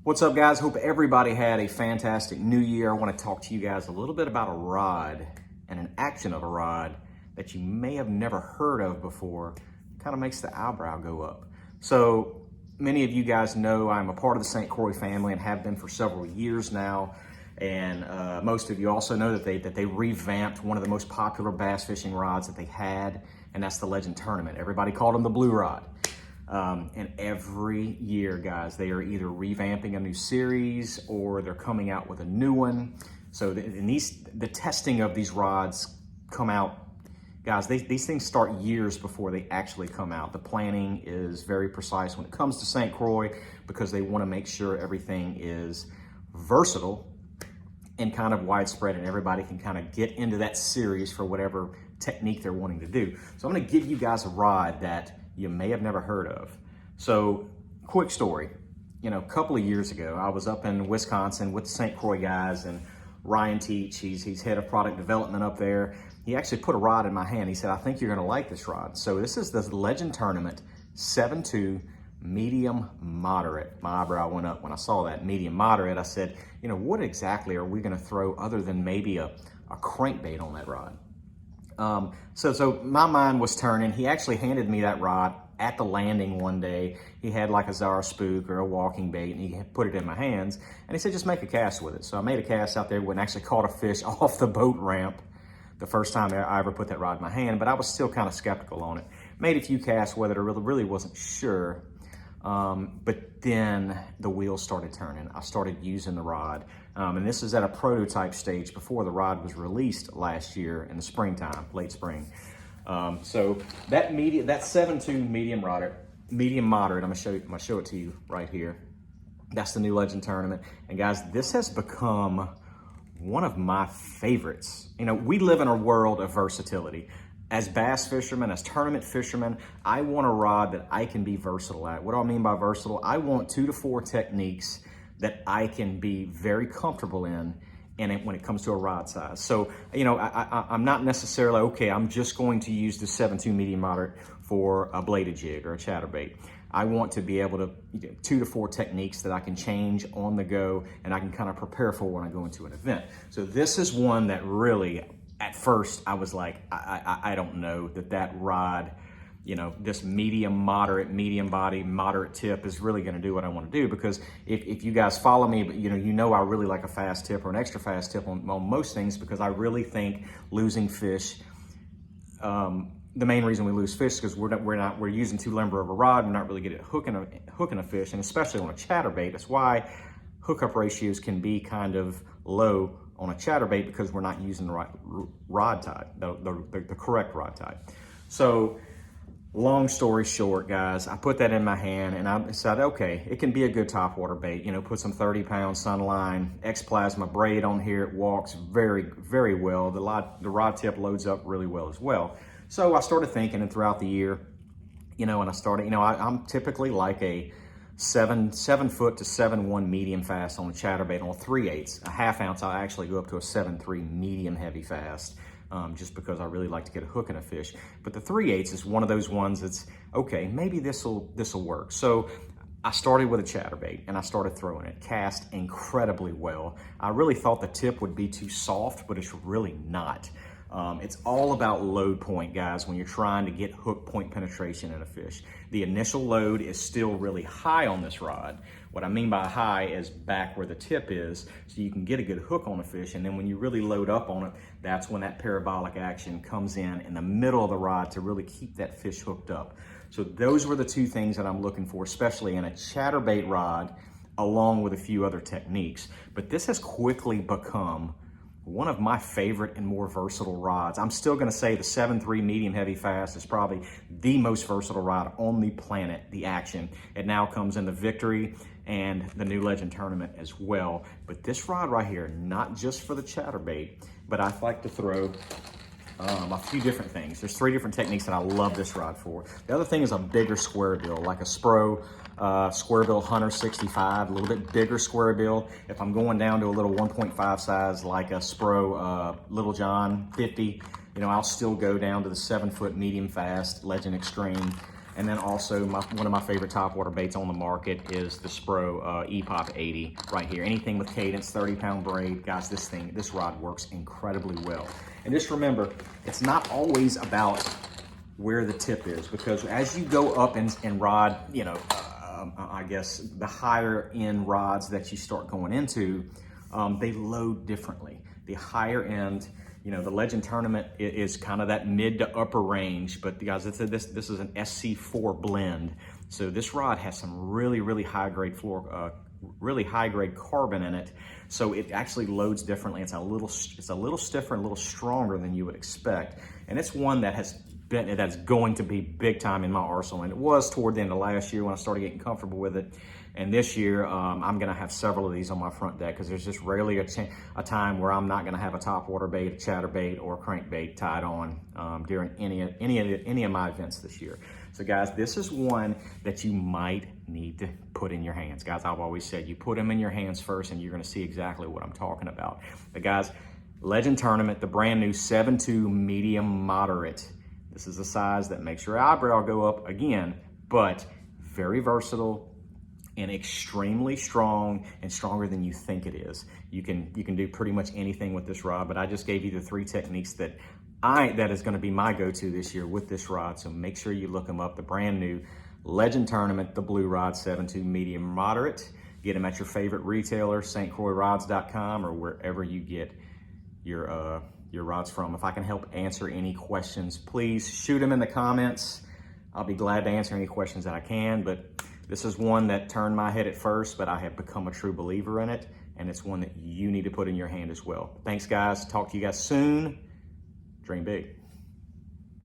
What's up, guys? Hope everybody had a fantastic new year. I want to talk to you guys a little bit about a rod and an action of a rod that you may have never heard of before. Kind of makes the eyebrow go up. So many of you guys know I'm a part of the St. Croix family and have been for several years now. And most of you also know that they revamped one of the most popular bass fishing rods that they had, and that's the Legend Tournament. Everybody called them the Blue Rod. And every year, guys, they are either revamping a new series or they're coming out with a new one. So the testing of these rods come out, guys, these things start years before they actually come out. The planning is very precise when it comes to St. Croix because they want to make sure everything is versatile and kind of widespread and everybody can kind of get into that series for whatever technique they're wanting to do. So I'm going to give you guys a rod that you may have never heard of. So, quick story. A couple of years ago, I was up in Wisconsin with the St. Croix guys, and Ryan Teach, he's head of product development up there. He actually put a rod in my hand. He said, I think you're gonna like this rod. So this is the Legend Tournament 7.2 medium moderate. My eyebrow went up when I saw that, medium moderate. I said, what exactly are we gonna throw other than maybe a crankbait on that rod? So my mind was turning. He actually handed me that rod at the landing one day. He had like a Zara spook or a walking bait, and he put it in my hands, and he said, just make a cast with it. So I made a cast out there and actually caught a fish off the boat ramp the first time I ever put that rod in my hand, but I was still kind of skeptical on it. Made a few casts with it. I really wasn't sure. But then the wheels started turning. I started using the rod. And this is at a prototype stage before the rod was released last year in the springtime, late spring. So that 7.2 medium moderate, I'm gonna show it to you right here. That's the new Legend Tournament. And guys, this has become one of my favorites. We live in a world of versatility. As bass fishermen, as tournament fishermen, I want a rod that I can be versatile at. What do I mean by versatile? I want 2 to 4 techniques that I can be very comfortable in when it comes to a rod size. So, I'm not necessarily, okay, I'm just going to use the 7.2 medium moderate for a bladed jig or a chatterbait. I want to be able to, 2 to 4 techniques that I can change on the go and I can kind of prepare for when I go into an event. So this is one that really, at first, I was like, I don't know that rod, this medium body, moderate tip is really going to do what I want to do. Because if you guys follow me, but I really like a fast tip or an extra fast tip on most things, because I really think losing fish, the main reason we lose fish is because we're using too limber of a rod. We're not really good at hooking a fish, and especially on a chatterbait. That's why hookup ratios can be kind of low on a chatterbait, because we're not using the right rod type, the correct rod type. So long story short, guys, I put that in my hand and I decided, okay, it can be a good topwater bait. Put some 30-pound Sunline X-Plasma braid on here. It walks very, very well. The rod tip loads up really well as well. So I started thinking, and throughout the year, and I started, I'm typically like a 7 foot to 7.1 medium fast on a chatterbait on a 3/8. A half ounce, I actually go up to a 7.3 medium heavy fast, just because I really like to get a hook in a fish. But the 3/8 is one of those ones that's, okay, maybe this'll work. So I started with a chatterbait and I started throwing it. Cast incredibly well. I really thought the tip would be too soft, but it's really not. It's all about load point, guys, when you're trying to get hook point penetration in a fish. The initial load is still really high on this rod. What I mean by high is back where the tip is, so you can get a good hook on a fish. And then when you really load up on it, that's when that parabolic action comes in the middle of the rod to really keep that fish hooked up. So those were the 2 things that I'm looking for, especially in a chatterbait rod, along with a few other techniques. But this has quickly become one of my favorite and more versatile rods. I'm still gonna say the 7.3 medium heavy fast is probably the most versatile rod on the planet, the action. It now comes in the Victory and the new Legend Tournament as well. But this rod right here, not just for the chatterbait, but I like to throw a few different things. There's 3 different techniques that I love this rod for. The other thing is a bigger square bill, like a Spro square bill Hunter 65, a little bit bigger square bill. If I'm going down to a little 1.5 size, like a Spro Little John 50, I'll still go down to the 7 foot medium fast Legend Extreme. And then also one of my favorite topwater baits on the market is the Spro E-Pop 80 right here. Anything with cadence, 30-pound braid. Guys, this rod works incredibly well. And just remember, it's not always about where the tip is, because as you go up in rod, you know, I guess the higher end rods that you start going into, they load differently. The higher end, you know, the Legend Tournament is kind of that mid to upper range, but guys, this is an SC4 blend. So this rod has some really high grade really high grade carbon in it. So it actually loads differently. It's a little stiffer and a little stronger than you would expect. And it's one that's going to be big time in my arsenal. And it was toward the end of last year when I started getting comfortable with it. And this year, I'm gonna have several of these on my front deck, because there's just rarely a time where I'm not gonna have a topwater bait, a chatterbait, or a crankbait tied on during any of my events this year. So guys, this is one that you might need to put in your hands. Guys, I've always said you put them in your hands first and you're gonna see exactly what I'm talking about. But guys, Legend Tournament, the brand new 7.2 medium moderate. This is a size that makes your eyebrow go up again, but very versatile and extremely strong, and stronger than you think it is. You can do pretty much anything with this rod, but I just gave you the 3 techniques that is gonna be my go-to this year with this rod, so make sure you look them up. The brand new Legend Tournament, the blue rod, 7.2 medium moderate. Get them at your favorite retailer, stcroixrods.com, or wherever you get your rods from. If I can help answer any questions, please shoot them in the comments. I'll be glad to answer any questions that I can, but this is one that turned my head at first, but I have become a true believer in it, and it's one that you need to put in your hand as well. Thanks, guys. Talk to you guys soon. Dream big.